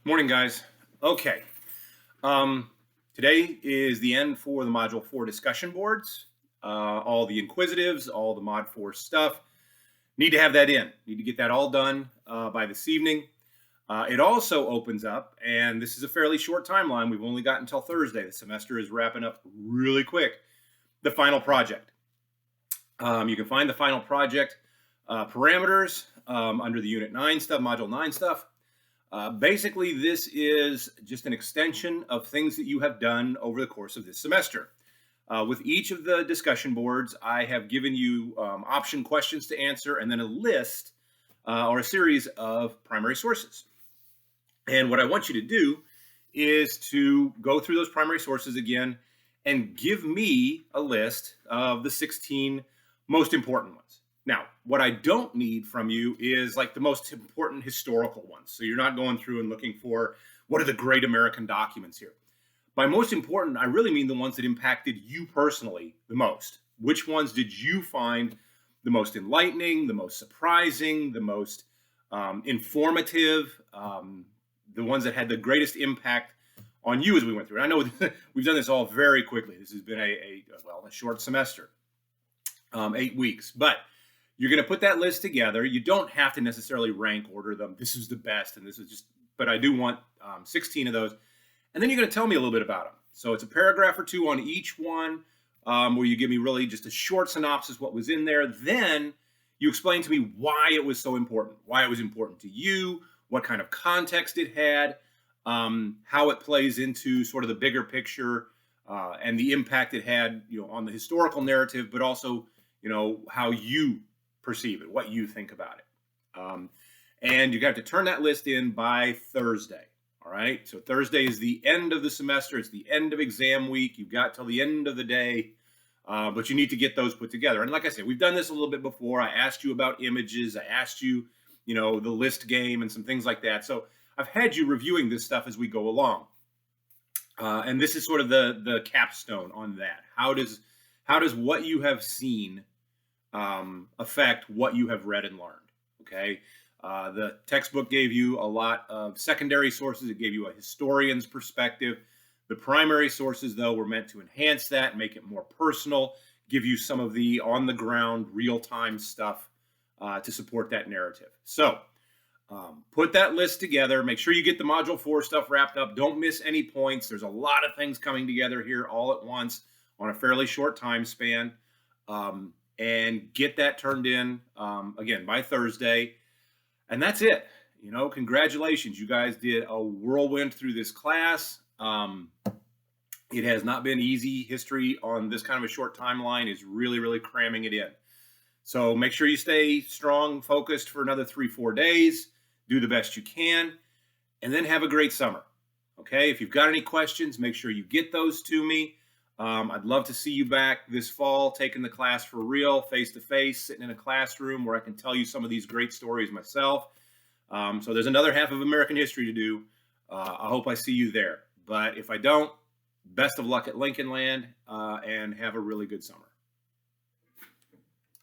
Morning, guys. Okay. Um, Today is the end for the Module 4 discussion boards. All the inquisitives, all the Mod 4 stuff. Need to have that in. Need to get that all done by this evening. It also opens up, and this is a fairly short timeline. We've only got until Thursday. The semester is wrapping up really quick. The final project. You can find the final project parameters under the Unit 9 stuff, Module 9 stuff. Basically, this is just an extension of things that you have done over the course of this semester. With each of the discussion boards, I have given you option questions to answer and then a list or a series of primary sources. And what I want you to do is to go through those primary sources again and give me a list of the 16 most important ones. Now, what I don't need from you is like the most important historical ones. So you're not going through and looking for what are the great American documents here. By most important, I really mean the ones that impacted you personally the most. Which ones did you find the most enlightening, the most surprising, the most informative, the ones that had the greatest impact on you as we went through? And I know we've done this all very quickly. This has been a short semester, 8 weeks, but you're going to put that list together. You don't have to necessarily rank order them. This is the best, and this is just, but I do want 16 of those. And then you're going to tell me a little bit about them. So it's a paragraph or two on each one where you give me really just a short synopsis, what was in there. Then you explain to me why it was so important, why it was important to you, what kind of context it had, how it plays into sort of the bigger picture and the impact it had, on the historical narrative, but also, how you perceive it, what you think about it. And you got to turn that list in by Thursday. All right. So Thursday is the end of the semester. It's the end of exam week. You've got till the end of the day, but you need to get those put together. And like I said, we've done this a little bit before. I asked you about images. I asked you, the list game and some things like that. So I've had you reviewing this stuff as we go along. And this is sort of the capstone on that. How does what you have seen affect what you have read and learned? Okay. The textbook gave you a lot of secondary sources. It gave you a historian's perspective. The primary sources, though, were meant to enhance that, make it more personal, give you some of the on-the-ground, real-time stuff to support that narrative. So put that list together. Make sure you get the Module 4 stuff wrapped up. Don't miss any points. There's a lot of things coming together here all at once on a fairly short time span. And get that turned in, again, by Thursday. And that's it. Congratulations. You guys did a whirlwind through this class. It has not been easy. History on this kind of a short timeline is really, really cramming it in. So make sure you stay strong, focused for another 3-4 days. Do the best you can. And then have a great summer. Okay? If you've got any questions, make sure you get those to me. I'd love to see you back this fall, taking the class for real, face-to-face, sitting in a classroom where I can tell you some of these great stories myself. So there's another half of American history to do. I hope I see you there. But if I don't, best of luck at Lincoln Land and have a really good summer.